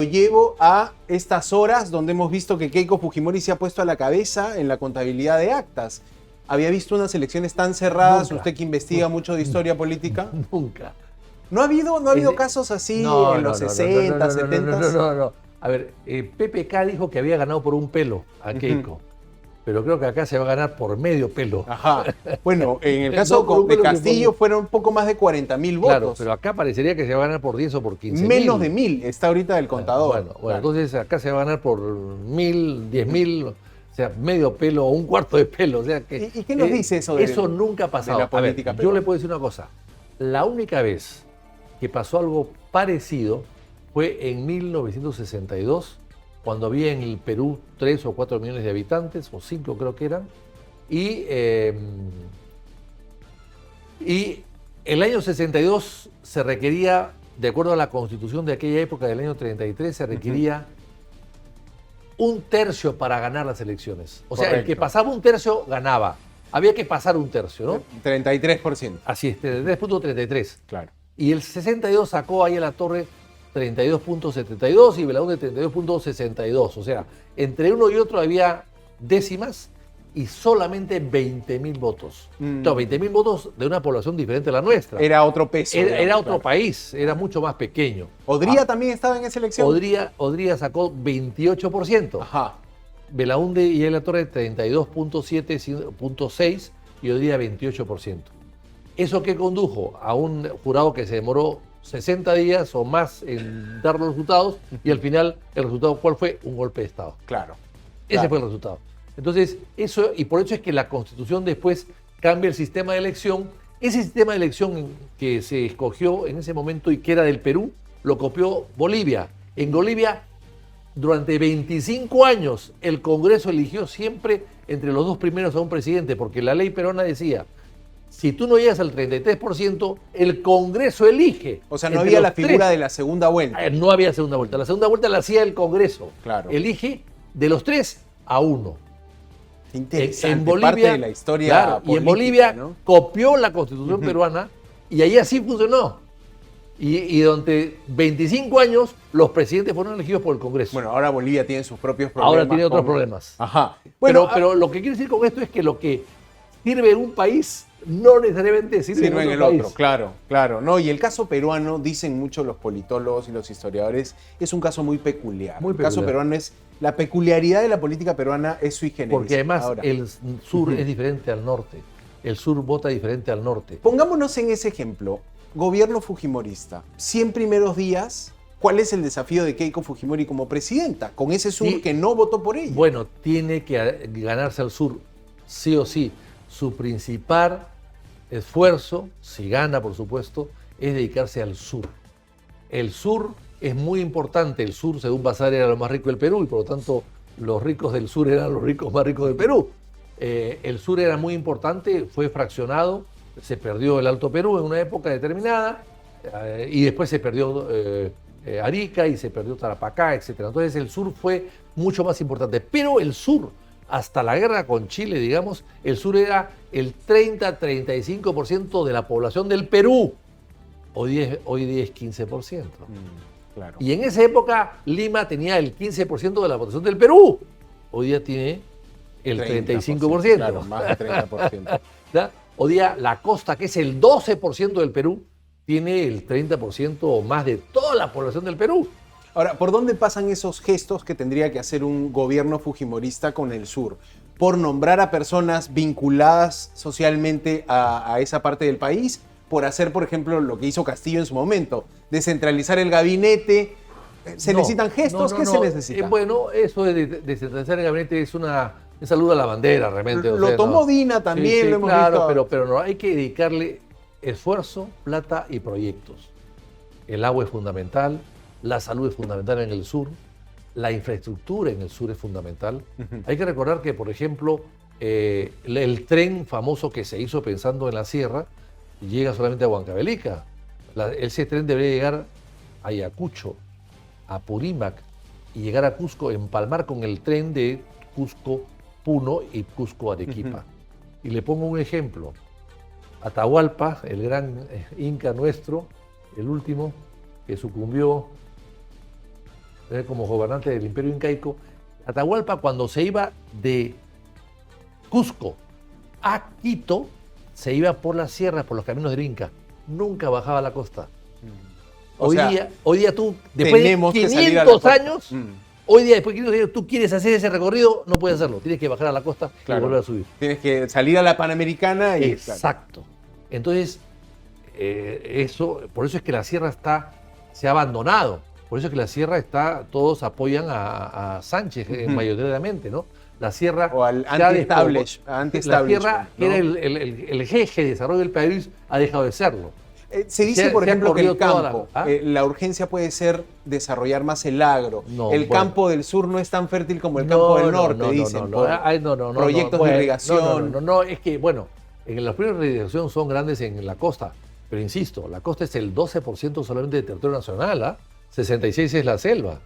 Lo llevo a estas horas donde hemos visto que Keiko Fujimori se ha puesto a la cabeza en la contabilidad de actas. ¿Había visto unas elecciones tan cerradas? Nunca. Usted que investiga mucho de historia política. Nunca. ¿No ha habido casos así en los 60, 70? No. A ver, PPK dijo que había ganado por un pelo a Keiko. Pero creo que acá se va a ganar por medio pelo. Ajá. Bueno, en el caso No, de Castillo fueron un poco más de 40.000 votos. Claro, pero acá parecería que se va a ganar por 10 o por 15. Menos de 1.000 está ahorita el contador. Bueno, Claro. entonces acá se va a ganar por 1.000, 10.000, o sea, medio pelo o un cuarto de pelo. O sea que, ¿Y qué nos dice eso Eso nunca ha pasado. de la política yo peruana? le puedo decir una cosa. La única vez que pasó algo parecido fue en 1962, cuando había en el Perú 3 o 4 millones de habitantes, o 5 creo que eran, y el año 62 se requería, de acuerdo a la constitución de aquella época del año 33, se requería un tercio para ganar las elecciones. O sea, el que Correcto. pasaba un tercio ganaba. Había que pasar un tercio, ¿no? 33%. Así es, 33.33. Claro. Y el 62 sacó ahí a la torre 32.72 y Belaúnde 32.62. O sea, entre uno y otro había décimas y solamente 20.000 votos. No, 20.000 votos de una población diferente a la nuestra. Era otro peso. Era digamos, otro país, era mucho más pequeño. ¿Odría también estaba en esa elección? Odría sacó 28%. Ajá. Belaúnde y la torre 32.6 y Odría 28%. ¿Eso qué condujo? A un jurado que se demoró 60 días o más en dar los resultados y al final el resultado ¿cuál fue? Un golpe de Estado. Claro. Ese fue el resultado. Entonces, eso, y por eso es que la Constitución después cambia el sistema de elección. Ese sistema de elección que se escogió en ese momento y que era del Perú, lo copió Bolivia. En Bolivia, durante 25 años, el Congreso eligió siempre entre los dos primeros a un presidente, porque la ley peruana decía, si tú no llegas al 33%, el Congreso elige. O sea, no entre había los la figura tres. de la segunda vuelta. No había segunda vuelta. La segunda vuelta la hacía el Congreso. Claro. Elige de los tres a uno. Qué interesante. En Bolivia, parte de la historia claro, y en política, Bolivia ¿no? copió la Constitución peruana y ahí así funcionó. Y durante 25 años los presidentes fueron elegidos por el Congreso. Bueno, ahora Bolivia tiene sus propios problemas. ahora tiene otros problemas. Ajá. Bueno, Pero lo que quiero decir con esto es que lo que sirve en un país no necesariamente sirve en en el otro país. otro, claro. No, y el caso peruano, dicen mucho los politólogos y los historiadores, es un caso muy peculiar. Muy El caso peculiar. peruano es, la peculiaridad de la política peruana es sui generis. Porque además Ahora, el sur es diferente al norte. El sur vota diferente al norte. pongámonos en ese ejemplo. Gobierno fujimorista, 100 primeros días, ¿cuál es el desafío de Keiko Fujimori como presidenta? Con ese sur Sí. que no votó por ella. Bueno, tiene que ganarse al sur, sí o sí. Su principal esfuerzo, si gana por supuesto, es dedicarse al sur. El sur es muy importante. El sur, según Bazar, era lo más rico del Perú y por lo tanto los ricos del sur eran los ricos más ricos del Perú. El sur era muy importante, fue fraccionado, se perdió el Alto Perú en una época determinada y después se perdió Arica y se perdió Tarapacá, etc. Entonces el sur fue mucho más importante. Pero el sur, hasta la guerra con Chile, digamos, el sur era el 30-35% de la población del Perú. Hoy día es 15%. Claro. Y en esa época Lima tenía el 15% de la población del Perú. Hoy día tiene el 35%. Claro, más del 30%. ¿Ya? Hoy día la costa, que es el 12% del Perú, tiene el 30% o más de toda la población del Perú. Ahora, ¿por dónde pasan esos gestos que tendría que hacer un gobierno fujimorista con el sur? ¿Por nombrar a personas vinculadas socialmente a esa parte del país? ¿Por hacer, por ejemplo, lo que hizo Castillo en su momento? ¿Descentralizar el gabinete? ¿Se necesitan gestos? ¿Qué se necesita? Bueno, eso de descentralizar el gabinete es una saludo a la bandera, realmente. Lo tomó Dina también, Sí, lo hemos claro, visto. pero no, hay que dedicarle esfuerzo, plata y proyectos. El agua es fundamental, la salud es fundamental en el sur, la infraestructura en el sur es fundamental. Hay que recordar que, por ejemplo, el tren famoso que se hizo pensando en la sierra llega solamente a Huancavelica. Ese tren debería llegar a Ayacucho, a Purímac y llegar a Cusco, empalmar con el tren de Cusco-Puno y Cusco-Arequipa. Y le pongo un ejemplo. Atahualpa, el gran inca nuestro, el último que sucumbió como gobernante del Imperio Incaico, Atahualpa cuando se iba de Cusco a Quito, se iba por las sierras, por los caminos del Inca, nunca bajaba a la costa. Hoy día tú, después de 500 años, hoy día después de 500 años, tú quieres hacer ese recorrido, no puedes hacerlo, tienes que bajar a la costa y volver a subir. Tienes que salir a la Panamericana y... Exacto. Entonces, por eso es que la sierra se ha abandonado. Por eso es que la sierra todos apoyan a Sánchez mayoritariamente, ¿no? La sierra... O al anti-establishment. La sierra, ¿no? que era el eje de desarrollo del país, ha dejado de serlo. Se dice, por ejemplo, que el campo, la urgencia puede ser desarrollar más el agro. Campo del sur no es tan fértil como el campo del norte, dicen. Proyectos de irrigación. No, es que, bueno, los proyectos de irrigación son grandes en la costa, pero insisto, la costa es el 12% solamente del territorio nacional, 66% es la selva.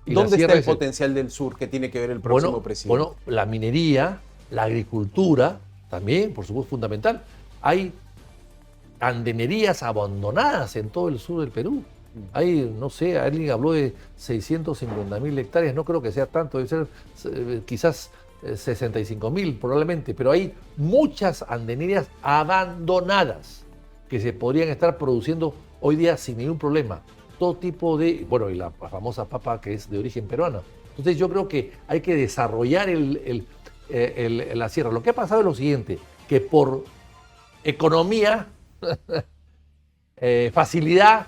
¿Dónde está el potencial del sur que tiene que ver el próximo presidente? Bueno, la minería, la agricultura, también, por supuesto, fundamental. Hay andenerías abandonadas en todo el sur del Perú. Hay, no sé, alguien habló de 650.000 hectáreas, no creo que sea tanto, debe ser quizás 65.000 probablemente, pero hay muchas andenerías abandonadas que se podrían estar produciendo hoy día sin ningún problema. Todo tipo de, bueno, y la famosa papa que es de origen peruano. Entonces yo creo que hay que desarrollar la sierra. Lo que ha pasado es lo siguiente, que por economía, facilidad,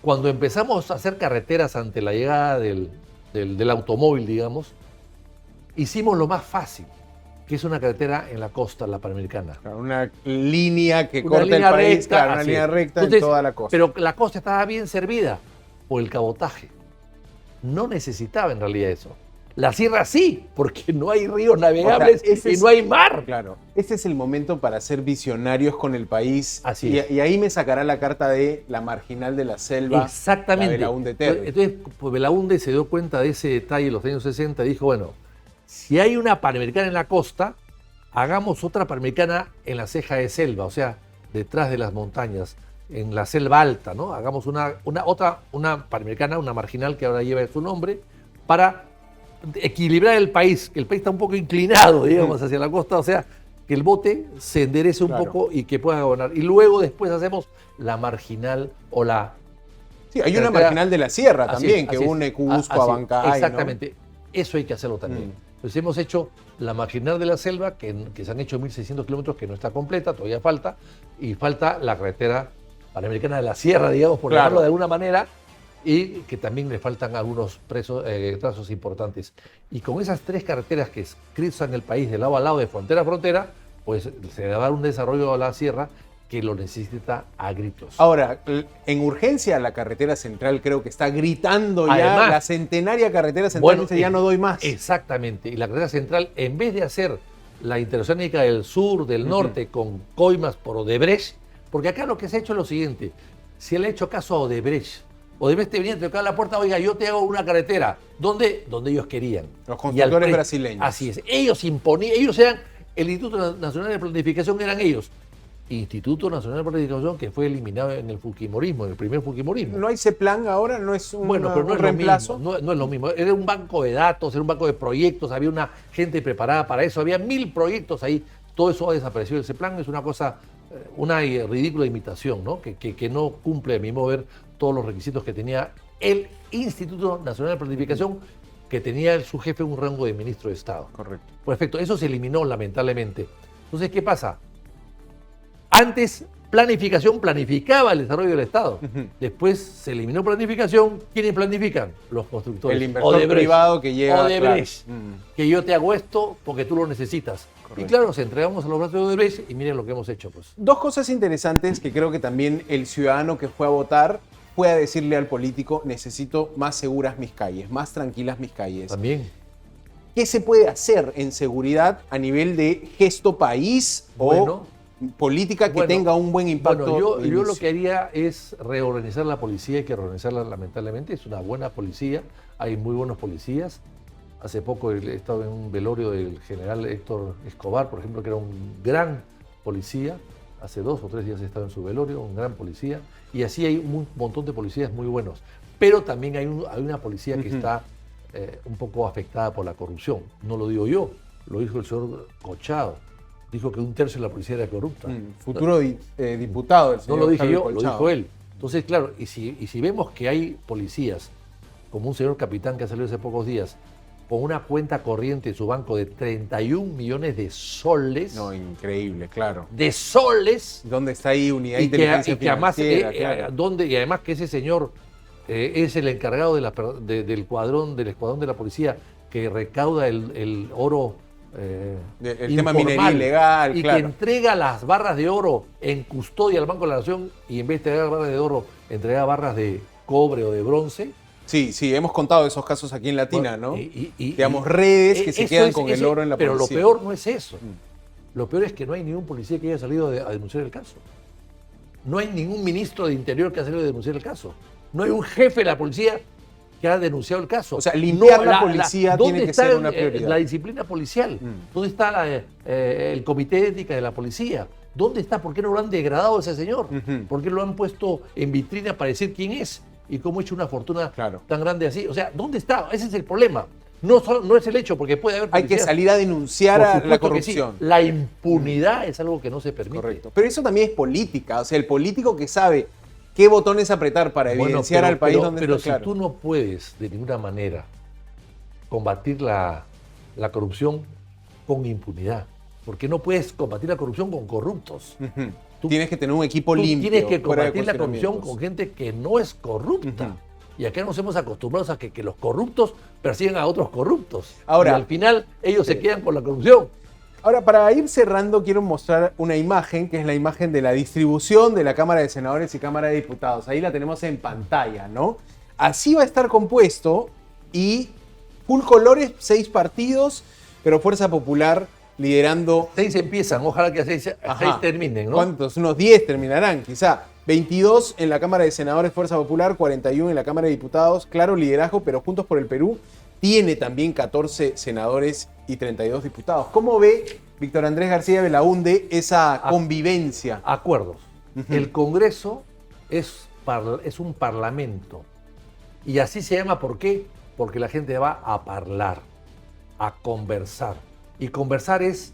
cuando empezamos a hacer carreteras ante la llegada del automóvil, digamos, hicimos lo más fácil, que es una carretera en la costa, la Panamericana. Claro, una línea que corta el país, recta, claro, una línea recta. Entonces, en toda la costa. Pero la costa estaba bien servida por el cabotaje. No necesitaba en realidad eso. La sierra sí, porque no hay ríos navegables y no hay mar. Claro, este es el momento para ser visionarios con el país. Así es. Y ahí me sacará la carta de la marginal de la selva. Exactamente. La Belaúnde Terry. Entonces, pues Belaúnde se dio cuenta de ese detalle en los años 60 y dijo, bueno, si hay una Panamericana en la costa, hagamos otra Panamericana en la ceja de selva, o sea, detrás de las montañas, en la selva alta, ¿no? Hagamos una Panamericana, una marginal que ahora lleva su nombre, para equilibrar el país, que el país está un poco inclinado, digamos, hacia la costa, o sea, que el bote se enderece un poco y que pueda gobernar. Y luego después hacemos la marginal o la... Sí, hay una marginal de la sierra también, que une Cusco a Bancay, exactamente, ¿no? Eso hay que hacerlo también. Entonces hemos hecho la marginal de la selva, que se han hecho 1.600 kilómetros, que no está completa, todavía falta, y falta la carretera panamericana de la sierra, digamos, por llamarlo de alguna manera, y que también le faltan algunos trazos importantes. Y con esas tres carreteras que cruzan el país de lado a lado, de frontera a frontera, pues se va a dar un desarrollo a la sierra que lo necesita a gritos. Ahora, en urgencia la carretera central creo que está gritando ya, además, la centenaria carretera central dice ya no doy más. Exactamente, y la carretera central, en vez de hacer la interoceánica del sur, del norte, con coimas por Odebrecht, porque acá lo que se ha hecho es lo siguiente, si él ha hecho caso a Odebrecht te venía a tocar la puerta, oiga, yo te hago una carretera, ¿dónde? Donde ellos querían. Los constructores brasileños. Así es, ellos imponían, ellos eran, el Instituto Nacional de Planificación eran ellos. Instituto Nacional de Planificación que fue eliminado en el fujimorismo, en el primer fujimorismo. ¿No hay ese plan ahora? ¿No es un pero no es reemplazo? No es lo mismo. Era un banco de datos, era un banco de proyectos, había una gente preparada para eso, había 1000 proyectos ahí. Todo eso ha desaparecido. Ese plan es una cosa, una ridícula imitación, ¿no? Que no cumple, a mi modo de ver, todos los requisitos que tenía el Instituto Nacional de Planificación, que tenía su jefe un rango de ministro de Estado. Correcto. Perfecto. Eso se eliminó, lamentablemente. Entonces, ¿qué pasa? Antes, planificación planificaba el desarrollo del Estado. Después se eliminó planificación. ¿Quiénes planifican? Los constructores. El inversor privado que llega. Odebrecht. Que yo te hago esto porque tú lo necesitas. Correcto. Y claro, nos entregamos a los brazos de Odebrecht y miren lo que hemos hecho. Pues. Dos cosas interesantes que creo que también el ciudadano que fue a votar pueda decirle al político: necesito más seguras mis calles, más tranquilas mis calles. También. ¿Qué se puede hacer en seguridad a nivel de gesto país o política que tenga un buen impacto? Bueno, yo lo que haría es reorganizar la policía. Hay que reorganizarla, lamentablemente. Es una buena policía, hay muy buenos policías. Hace poco he estado en un velorio del general Héctor Escobar, por ejemplo, que era un gran policía. Hace 2 o 3 días he estado en su velorio, un gran policía. Y así hay un montón de policías muy buenos. Pero también hay una policía que está un poco afectada por la corrupción. No lo digo yo, lo dijo el señor Colchado. Dijo que 1/3 de la policía era corrupta. Futuro diputado del No señor lo dije Javier yo, lo Colchado. dijo él. Entonces, claro, y si vemos que hay policías, como un señor capitán que ha salido hace pocos días, con una cuenta corriente en su banco de 31 millones de soles. No, increíble, claro. De soles. ¿Dónde está ahí unidad de Y inteligencia que además, financiera? Claro. y además que ese señor es el encargado del escuadrón de la policía que recauda el oro El tema minería ilegal, y claro. que entrega las barras de oro en custodia al Banco de la Nación y en vez de entregar barras de oro, entrega barras de cobre o de bronce. Sí, hemos contado esos casos aquí en Latina, Bueno, ¿no? Digamos, redes que se quedan con el oro en la pero policía. Pero lo peor no es eso. Lo peor es que no hay ningún policía que haya salido a denunciar el caso. No hay ningún ministro de Interior que haya salido a denunciar el caso. No hay un jefe de la policía que ha denunciado el caso. O sea, limpiar la policía ¿dónde tiene que está ser una prioridad? la disciplina policial? ¿Dónde está el comité de ética de la policía? ¿Dónde está? ¿Por qué no lo han degradado a ese señor? ¿Por qué lo han puesto en vitrina para decir quién es? ¿Y cómo ha hecho una fortuna tan grande así? O sea, ¿dónde está? Ese es el problema. No es el hecho, porque puede haber Hay que salir a denunciar a la corrupción. Sí. La impunidad es algo que no se permite. Correcto. Pero eso también es política. O sea, el político que sabe qué botones apretar para evidenciar al país donde pero está claro. Pero si tú no puedes de ninguna manera combatir la corrupción con impunidad, porque no puedes combatir la corrupción con corruptos. Tienes que tener un equipo Tú limpio. tienes que fuera de combatir la corrupción con gente que no es corrupta. Y acá nos hemos acostumbrado a que los corruptos persiguen a otros corruptos. Ahora, y al final ellos se quedan con la corrupción. Ahora, para ir cerrando, quiero mostrar una imagen, que es la imagen de la distribución de la Cámara de Senadores y Cámara de Diputados. Ahí la tenemos en pantalla, ¿no? Así va a estar compuesto y full colores, 6 partidos, pero Fuerza Popular liderando... 6 empiezan, ojalá que a 6 terminen, ¿no? ¿Cuántos? Unos 10 terminarán, quizá. 22 en la Cámara de Senadores Fuerza Popular, 41 en la Cámara de Diputados. Claro liderazgo, pero Juntos por el Perú tiene también 14 senadores y 32 diputados. ¿Cómo ve Víctor Andrés García Belaúnde esa convivencia? Acuerdos. El Congreso es un parlamento. Y así se llama, ¿por qué? Porque la gente va a hablar, a conversar. Y conversar es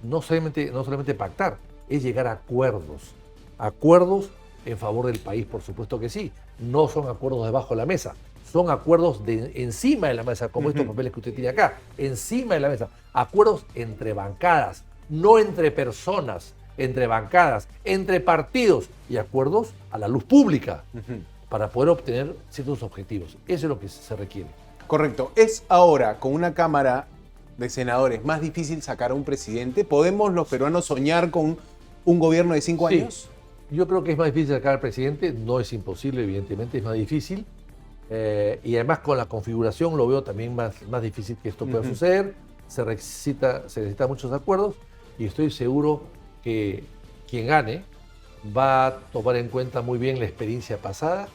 no solamente pactar, es llegar a acuerdos. Acuerdos en favor del país, por supuesto que sí. No son acuerdos debajo de la mesa, son acuerdos encima de la mesa, como estos papeles que usted tiene acá, encima de la mesa. Acuerdos entre bancadas, no entre personas, entre bancadas, entre partidos y acuerdos a la luz pública para poder obtener ciertos objetivos. Eso es lo que se requiere. Correcto. ¿Es ahora, con una Cámara de Senadores, más difícil sacar a un presidente? ¿Podemos los peruanos soñar con un gobierno de 5 años? Yo creo que es más difícil sacar al presidente, no es imposible, evidentemente, es más difícil. Y además con la configuración lo veo también más difícil que esto pueda suceder. Se necesitan muchos acuerdos y estoy seguro que quien gane va a tomar en cuenta muy bien la experiencia pasada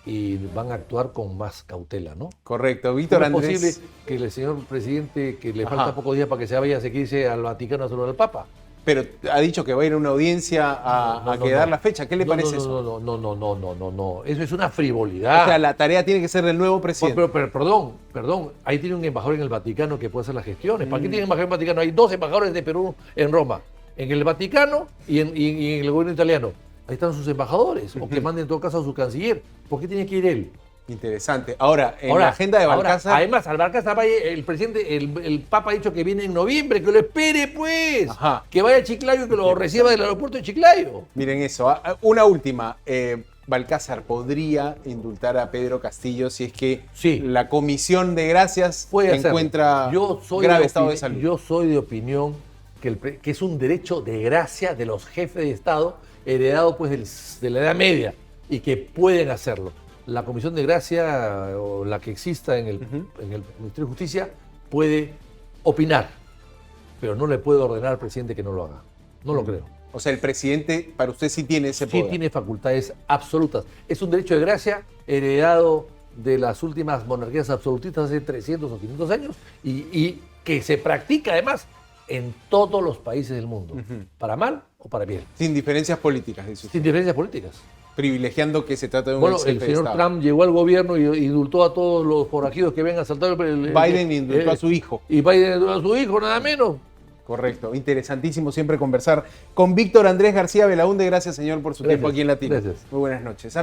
y van a actuar con más cautela, ¿no? Correcto. Víctor Andrés. ¿Es posible que el señor presidente, que le falta pocos días para que se vaya, se quede al Vaticano a saludar al Papa? Pero ha dicho que va a ir a una audiencia a quedar la fecha. ¿Qué le parece eso? No. Eso es una frivolidad. O sea, la tarea tiene que ser del nuevo presidente. Pero perdón. Ahí tiene un embajador en el Vaticano que puede hacer las gestiones. ¿Para qué tiene embajador en el Vaticano? Hay 2 embajadores de Perú en Roma. En el Vaticano y en el gobierno italiano. Ahí están sus embajadores. O que manden en todo caso a su canciller. ¿Por qué tiene que ir él? Interesante. Ahora, la agenda de Balcázar... Además, al Balcázar, el presidente, el Papa ha dicho que viene en noviembre, que lo espere, pues. Que vaya a Chiclayo y que lo reciba del aeropuerto de Chiclayo. Miren eso. Una última. Balcázar podría indultar a Pedro Castillo si es que la Comisión de Gracias encuentra grave estado de salud. Yo soy de opinión que es un derecho de gracia de los jefes de Estado heredado pues de la Edad Media y que pueden hacerlo. La Comisión de Gracia o la que exista en el Ministerio de Justicia puede opinar, pero no le puede ordenar al presidente que no lo haga. No lo creo. O sea, el presidente para usted sí tiene ese poder. Sí tiene facultades absolutas. Es un derecho de gracia heredado de las últimas monarquías absolutistas hace 300 o 500 años y que se practica además en todos los países del mundo, para mal o para bien. Sin diferencias políticas, dice usted. Sin diferencias políticas. privilegiando que se trata de un Bueno, ex el jefe de señor Estado. Trump llegó al gobierno y indultó a todos los forajidos que vengan a saltar. Biden indultó a su hijo. Y Biden indultó a su hijo, nada menos. Correcto, interesantísimo siempre conversar con Víctor Andrés García Belaúnde. Gracias, señor, por su tiempo aquí en Latino. Gracias. Muy buenas noches.